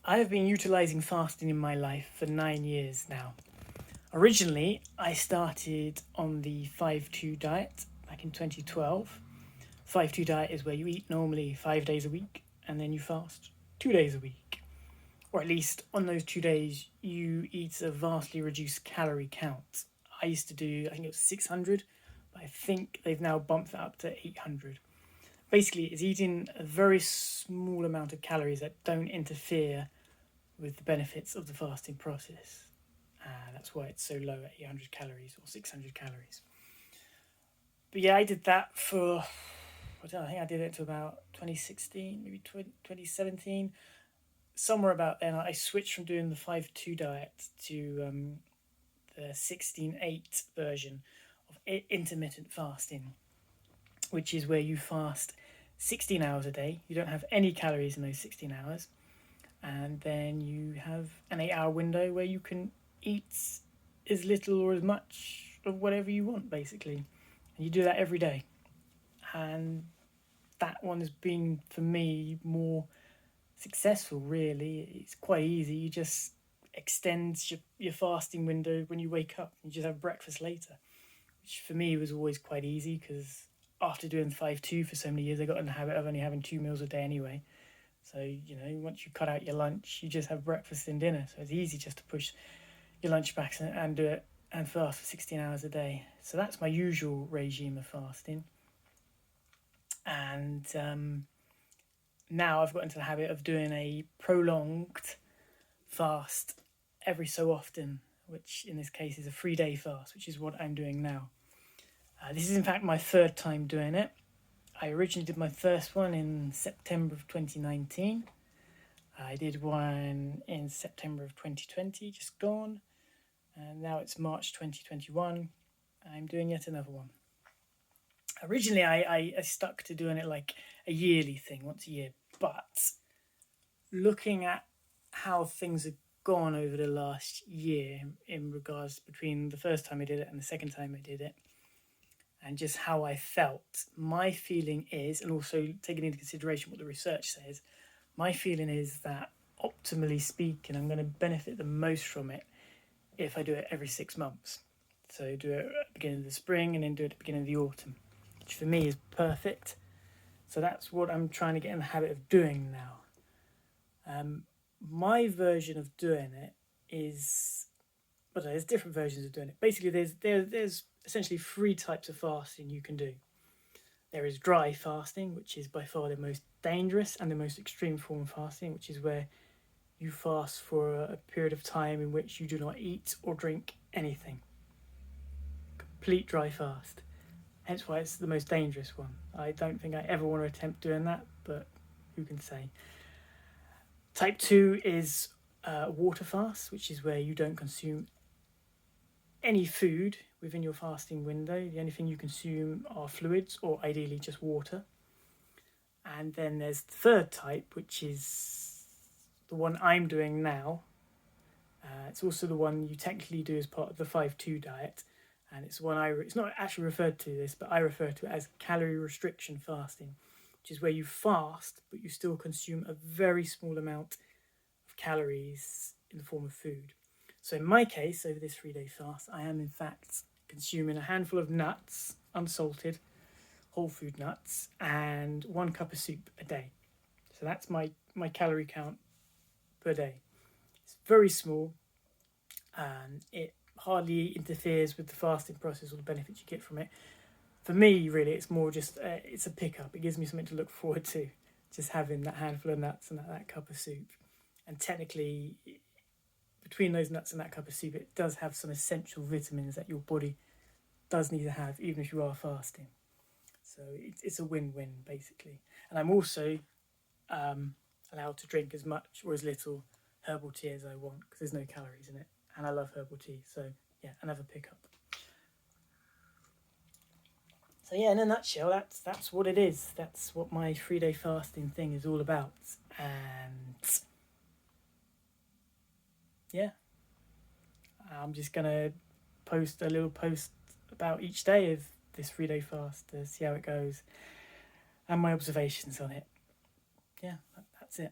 I have been utilizing fasting in my life for 9 years now. Originally, I started on the 5-2 diet back in 2012. 5-2 diet is where you eat normally 5 days a week and then you fast 2 days a week. Or at least on those 2 days, you eat a vastly reduced calorie count. I used to do, I think it was 600, but I think they've now bumped that up to 800. Basically, it's eating a very small amount of calories that don't interfere with the benefits of the fasting process. That's why it's so low at 800 calories or 600 calories. But yeah, I did that for, I don't know, I think I did it to about 2016, maybe 2017. Somewhere about then, I switched from doing the 5-2 diet to the 16-8 version of intermittent fasting, which is where you fast 16 hours a day. You don't have any calories in those 16 hours. And then you have an 8-hour window where you can eat as little or as much of whatever you want, basically. And you do that every day. And that one has been, for me, more successful, really. It's quite easy. You just extend your fasting window when you wake up. You just have breakfast later, which for me was always quite easy because after doing 5-2 for so many years, I got in the habit of only having 2 meals a day anyway. So, once you cut out your lunch, you just have breakfast and dinner. So it's easy just to push your lunch back and do it and fast for 16 hours a day. So that's my usual regime of fasting. And now I've got into the habit of doing a prolonged fast every so often, which in this case is a 3-day fast, which is what I'm doing now. This is in fact my third time doing it. I originally did my first one in September of 2019. I did one in September of 2020, just gone. And now it's March 2021. I'm doing yet another one. Originally, I stuck to doing it like a yearly thing, once a year. But looking at how things have gone over the last year in regards between the first time I did it and the second time I did it, and just how I felt, my feeling is, and also taking into consideration what the research says, my feeling is that optimally speaking, I'm going to benefit the most from it if I do it every 6 months. So do it at the beginning of the spring and then do it at the beginning of the autumn, which for me is perfect. So that's what I'm trying to get in the habit of doing now. My version of doing it is, but there's different versions of doing it. Basically, there's essentially 3 types of fasting you can do. There is dry fasting, which is by far the most dangerous and the most extreme form of fasting, which is where you fast for a period of time in which you do not eat or drink anything. Complete dry fast. Hence why it's the most dangerous one. I don't think I ever want to attempt doing that, but who can say. Type 2 is water fast, which is where you don't consume any food within your fasting window. The only thing you consume are fluids, or ideally just water. And then there's the third type, which is the one I'm doing now. It's also the one you technically do as part of the 5-2 diet. And it's one it's not actually referred to this, but I refer to it as calorie restriction fasting, which is where you fast, but you still consume a very small amount of calories in the form of food. So in my case, over this 3-day fast, I am in fact consuming a handful of nuts, unsalted, whole food nuts, and 1 cup of soup a day. So that's my calorie count per day. It's very small, and it hardly interferes with the fasting process or the benefits you get from it. For me, really, it's more just, it's a pickup. It gives me something to look forward to, just having that handful of nuts and that cup of soup. And technically, between those nuts and that cup of soup, it does have some essential vitamins that your body does need to have, even if you are fasting. So it's a win-win, basically. And I'm also allowed to drink as much or as little herbal tea as I want, because there's no calories in it. And I love herbal tea, so yeah, another pickup. So yeah, in a nutshell, that's what it is. That's what my 3-day fasting thing is all about. And yeah, I'm just gonna post a little post about each day of this 3-day fast to see how it goes and my observations on it. Yeah, that's it.